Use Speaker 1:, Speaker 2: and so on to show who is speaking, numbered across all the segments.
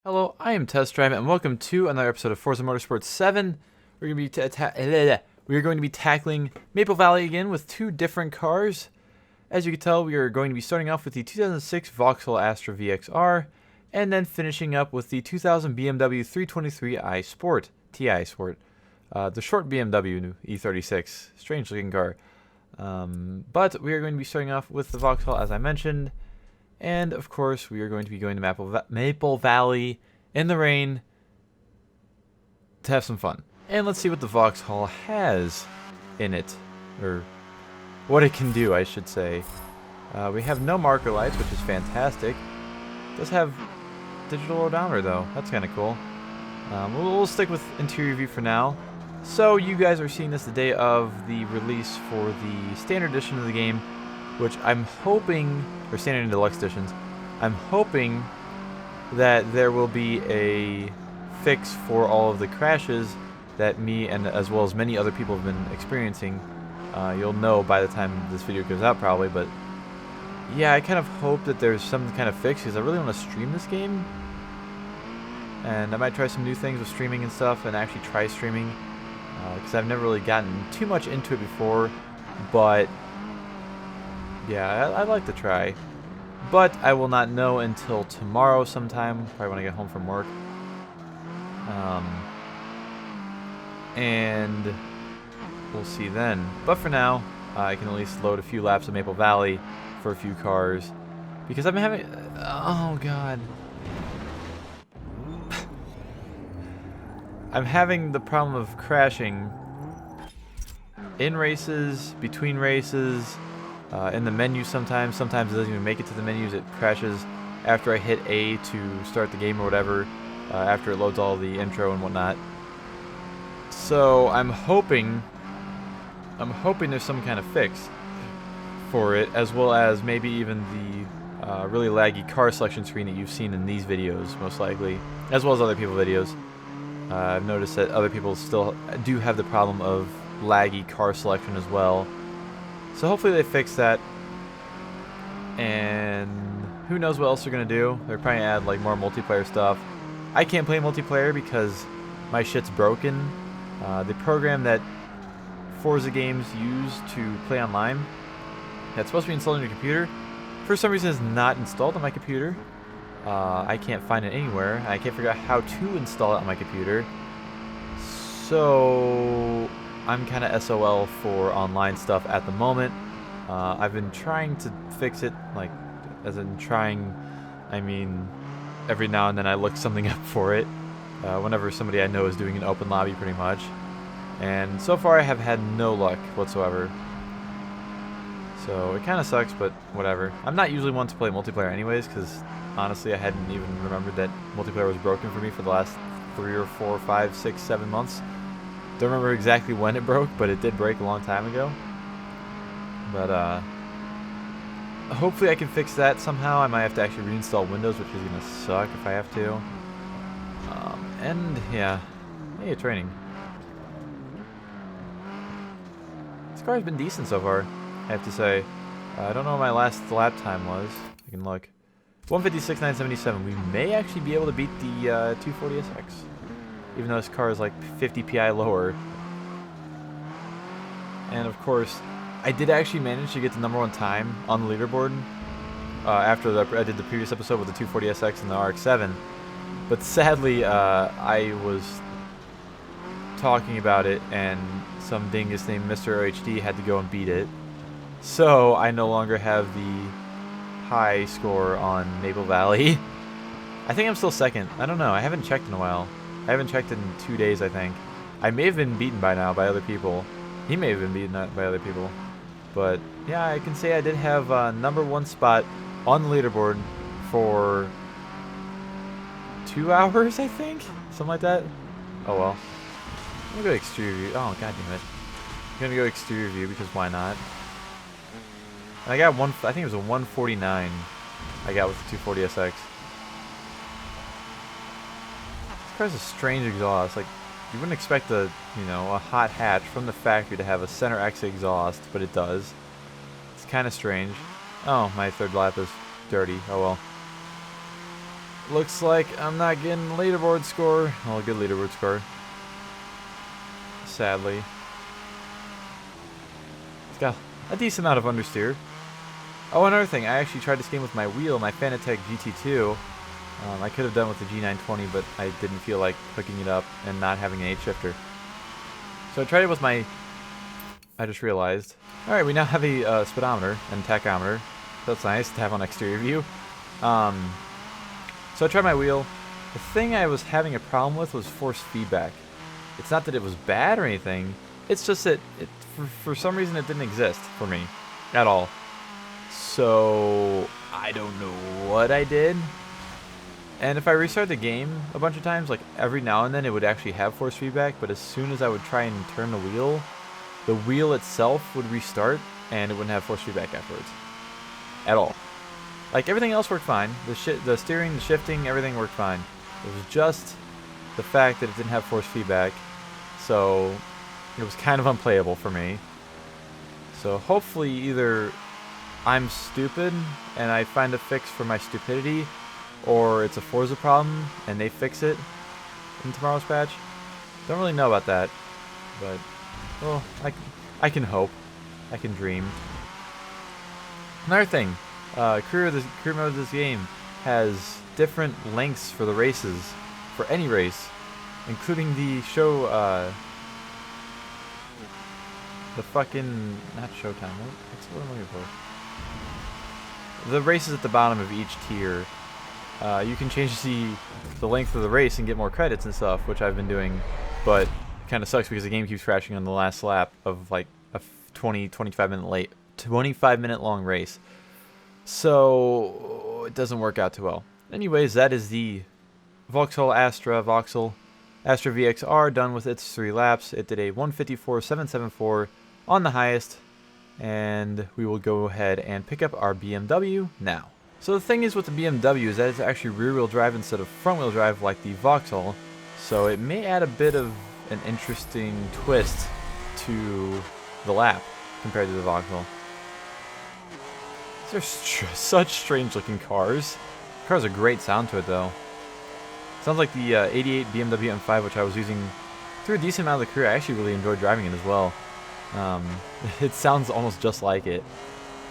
Speaker 1: Hello, I am Test Drive, and welcome to another episode of Forza Motorsport 7. We're going to be tackling Maple Valley again with two different cars. As you can tell, we are going to be starting off with the 2006 Vauxhall Astra VXR, and then finishing up with the 2000 BMW 323i Sport, TI Sport. The short BMW E36, strange looking car. But we are going to be starting off with the Vauxhall, as I mentioned. And, of course, we are going to be going to Maple Valley in the rain to have some fun. And let's see what the Vauxhall has in it. Or what it can do, I should say. We have no marker lights, which is fantastic. It does have digital odometer, though. That's kind of cool. We'll stick with interior view for now. So, you guys are seeing this the day of the release for the standard edition of the game, which I'm hoping, or standard and deluxe editions, I'm hoping that there will be a fix for all of the crashes that me and as well as many other people have been experiencing. You'll know by the time this video goes out probably, but yeah, I kind of hope that there's some kind of fix because I really want to stream this game. And I might try some new things with streaming and stuff and actually try streaming because I've never really gotten too much into it before, but yeah, I'd like to try. But I will not know until tomorrow sometime, probably when I get home from work. And we'll see then. But for now, I can at least load a few laps of Maple Valley for a few cars. Because I've been having... oh, God. I'm having the problem of crashing in races, between races, in the menu sometimes. Sometimes it doesn't even make it to the menus. It crashes after I hit A to start the game or whatever, after it loads all the intro and whatnot. So I'm hoping there's some kind of fix for it, as well as maybe even the really laggy car selection screen that you've seen in these videos, most likely, as well as other people's videos. I've noticed that other people still do have the problem of laggy car selection as well. So hopefully they fix that. And who knows what else they're going to do. They're probably add like more multiplayer stuff. I can't play multiplayer because my shit's broken. The program that Forza games use to play online, that's supposed to be installed on your computer, for some reason is not installed on my computer. I can't find it anywhere. I can't figure out how to install it on my computer. So I'm kind of SOL for online stuff at the moment. I've been trying to fix it, like, as in trying, I mean, every now and then I look something up for it. Whenever somebody I know is doing an open lobby, pretty much. And so far I have had no luck whatsoever. So it kind of sucks, but whatever. I'm not usually one to play multiplayer anyways, because honestly I hadn't even remembered that multiplayer was broken for me for the last 3 or 4, 5, 6, 7 months. Don't remember exactly when it broke, but it did break a long time ago. But hopefully I can fix that somehow. I might have to actually reinstall Windows, which is gonna suck if I have to. And yeah, hey, training. This car's been decent so far, I have to say. I don't know what my last lap time was. I can look. 156.977. We may actually be able to beat the 240SX. Even though this car is like 50 PI lower. And of course, I did actually manage to get the #1 time on the leaderboard after I did the previous episode with the 240SX and the RX-7. But sadly, I was talking about it and some dingus named Mr. OHD had to go and beat it. So I no longer have the high score on Maple Valley. I think I'm still second. I don't know. I haven't checked in a while. I haven't checked in 2 days, I think. I may have been beaten by now by other people. He may have been beaten by other people. But yeah, I can say I did have #1 spot on the leaderboard for 2 hours, I think? Something like that. Oh well. I'm gonna go exterior view. Oh, god damn it. I'm gonna go exterior view because why not? And I got one, I think it was a 149 I got with the 240SX. This car's a strange exhaust. Like, you wouldn't expect a hot hatch from the factory to have a center exit exhaust, but it does. It's kind of strange. Oh, my third lap is dirty. Oh well. Looks like I'm not getting a leaderboard score. Well, a good leaderboard score. Sadly. It's got a decent amount of understeer. Oh, another thing. I actually tried this game with my wheel, my Fanatec GT2. I could have done with the G920, but I didn't feel like hooking it up and not having an 8-shifter. So I tried it with my... I just realized. Alright, we now have a speedometer and tachometer. That's nice to have on exterior view. So I tried my wheel. The thing I was having a problem with was force feedback. It's not that it was bad or anything. It's just that for some reason it didn't exist for me at all. So I don't know what I did. And if I restart the game a bunch of times, like every now and then it would actually have force feedback, but as soon as I would try and turn the wheel itself would restart and it wouldn't have force feedback afterwards. At all. Like everything else worked fine. The steering, the shifting, everything worked fine. It was just the fact that it didn't have force feedback. So it was kind of unplayable for me. So hopefully either I'm stupid and I find a fix for my stupidity, or it's a Forza problem and they fix it in tomorrow's patch. Don't really know about that, but well, I can hope. I can dream. Another thing, career mode of this game has different lengths for the races, for any race, including the show, the fucking, not showtime, what's what I'm looking for? The races at the bottom of each tier. You can change the length of the race and get more credits and stuff, which I've been doing, but it kind of sucks because the game keeps crashing on the last lap of like a 25 minute long race. So it doesn't work out too well. Anyways, that is the Vauxhall Astra VXR done with its 3 laps. It did a 154.774 on the highest, and we will go ahead and pick up our BMW now. So the thing is with the BMW is that it's actually rear-wheel drive instead of front-wheel drive like the Vauxhall, so it may add a bit of an interesting twist to the lap compared to the Vauxhall. These are such strange-looking cars. The car has a great sound to it, though. Sounds like the 88 BMW M5, which I was using through a decent amount of the career. I actually really enjoyed driving it as well. It sounds almost just like it.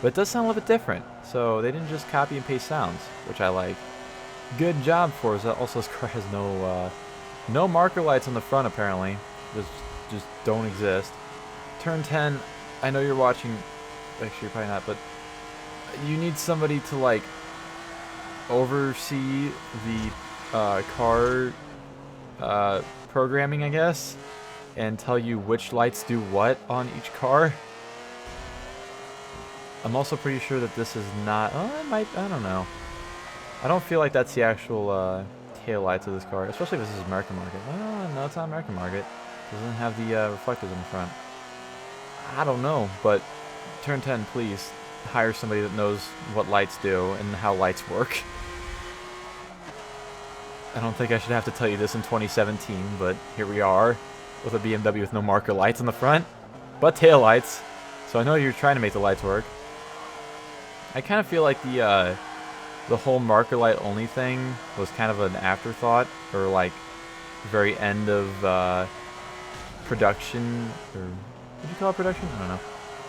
Speaker 1: But it does sound a little bit different, so they didn't just copy and paste sounds, which I like. Good job, Forza. Also, this car has no marker lights on the front, apparently. Just don't exist. Turn 10, I know you're watching, actually you're probably not, but you need somebody to, like, oversee the car programming, I guess, and tell you which lights do what on each car. I'm also pretty sure that this is not... Oh, it might... I don't know. I don't feel like that's the actual tail lights of this car, especially if this is American market. Oh, no, it's not American market. It doesn't have the reflectors in the front. I don't know, but turn 10, please. Hire somebody that knows what lights do and how lights work. I don't think I should have to tell you this in 2017, but here we are with a BMW with no marker lights on the front, but tail lights. So I know you're trying to make the lights work. I kind of feel like the whole marker light only thing was kind of an afterthought, or like very end of production, or what do you call it, production? I don't know.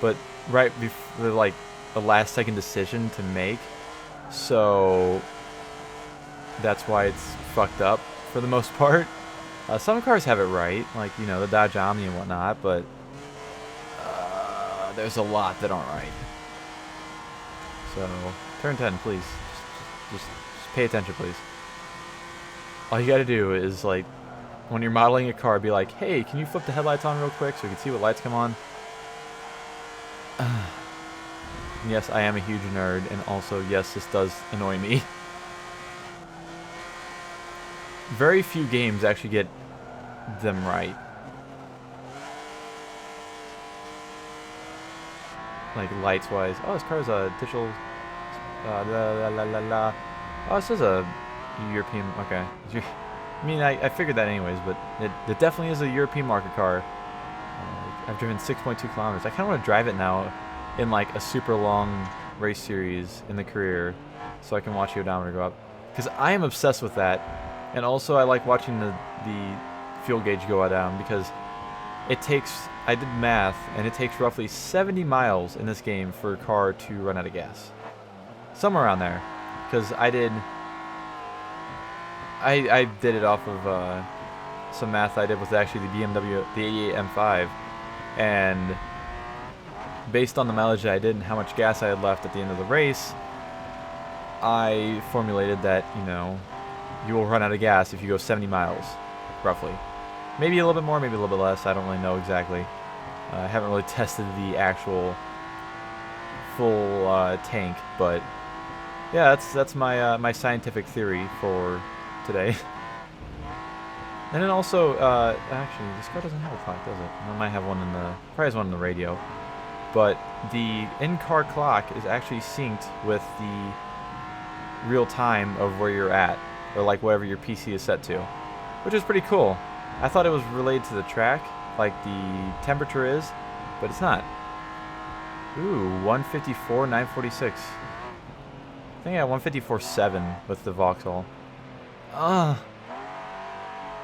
Speaker 1: But right before, like, the last second decision to make, so that's why it's fucked up for the most part. Some cars have it right, like, you know, the Dodge Omni and whatnot, but there's a lot that aren't right. So, turn 10, please. Just pay attention, please. All you gotta do is, like, when you're modeling a car, be like, hey, can you flip the headlights on real quick so we can see what lights come on? Yes, I am a huge nerd, and also, yes, this does annoy me. Very few games actually get them right. Like, lights-wise. Oh, this car's a digital... Oh, this is a European... Okay. I mean, I figured that anyways, but it definitely is a European market car. I've driven 6.2 kilometers. I kind of want to drive it now in, like, a super long race series in the career, so I can watch the odometer go up. because I am obsessed with that. And also I like watching the fuel gauge go down, because it takes, I did math, and it takes roughly 70 miles in this game for a car to run out of gas. Somewhere around there. Because I did it off of some math I did with actually the BMW, the 88 M5. And based on the mileage that I did and how much gas I had left at the end of the race, I formulated that, you know, you will run out of gas if you go 70 miles, roughly. Maybe a little bit more, maybe a little bit less. I don't really know exactly. I haven't really tested the actual full tank, but yeah, that's my my scientific theory for today. And then also, actually, this car doesn't have a clock, does it? It might have one in the, probably has one in the radio. But the in-car clock is actually synced with the real time of where you're at, or like whatever your PC is set to, which is pretty cool. I thought it was related to the track, like the temperature is, but it's not. Ooh, 154, 946. I think I got 154.7 with the Vauxhall.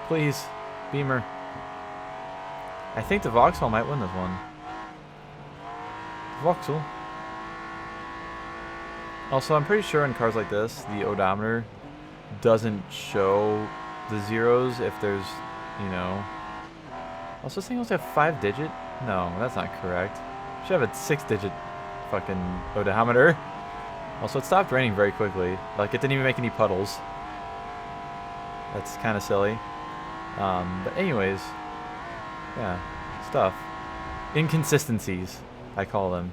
Speaker 1: Please, Beamer. I think the Vauxhall might win this one. Vauxhall. Also, I'm pretty sure in cars like this, the odometer doesn't show the zeros if there's, you know. Also, this thing also have 5-digit? No, that's not correct. It should have a 6-digit fucking odometer. Also, it stopped raining very quickly. Like, it didn't even make any puddles. That's kind of silly. But anyways, yeah, stuff. Inconsistencies, I call them.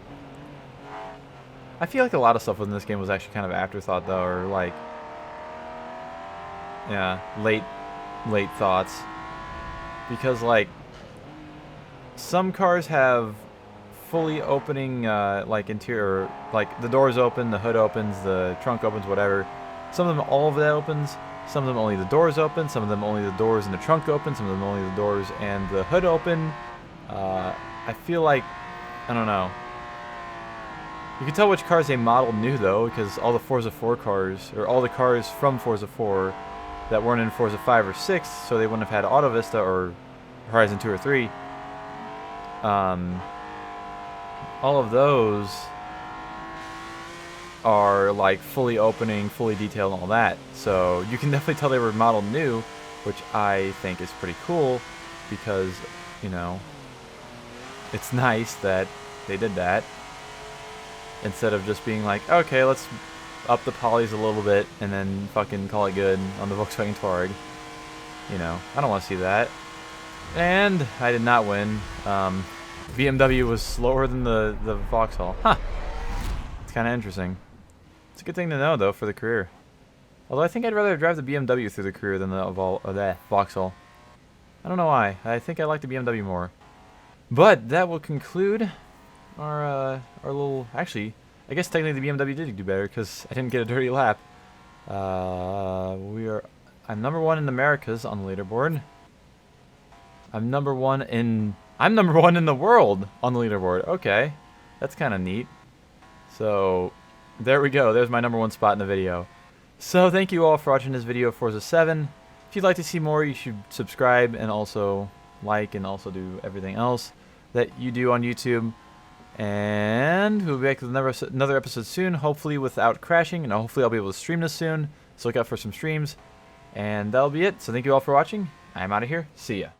Speaker 1: I feel like a lot of stuff in this game was actually kind of afterthought, though, or like, yeah, late thoughts. Because, like, some cars have fully opening, like, interior, like, the doors open, the hood opens, the trunk opens, whatever. Some of them, all of that opens. Some of them only the doors open, some of them only the doors and the trunk open, some of them only the doors and the hood open. I feel like, I don't know. You can tell which cars they modeled new, though, because all the Forza 4 cars, or all the cars from Forza 4 that weren't in Forza 5 or 6, so they wouldn't have had Auto Vista or Horizon 2 or 3. All of those are like fully opening, fully detailed, and all that. So you can definitely tell they were modeled new, which I think is pretty cool, because, you know, it's nice that they did that instead of just being like, okay, let's up the polys a little bit and then fucking call it good on the Volkswagen Touareg. You know, I don't want to see that. And I did not win. BMW was slower than the Vauxhall. Huh. It's kind of interesting. It's a good thing to know, though, for the career. Although I think I'd rather drive the BMW through the career than the Vauxhall. I don't know why. I think I like the BMW more. But that will conclude our little... Actually, I guess technically the BMW did do better because I didn't get a dirty lap. I'm number 1 in the Americas on the leaderboard. I'm number 1 in the world on the leaderboard. Okay, that's kind of neat. So, there we go. There's my number 1 spot in the video. So, thank you all for watching this video of Forza 7. If you'd like to see more, you should subscribe and also like and also do everything else that you do on YouTube. And we'll be back with another episode soon, hopefully without crashing, and hopefully I'll be able to stream this soon. So look out for some streams. And that'll be it. So thank you all for watching. I'm out of here. See ya.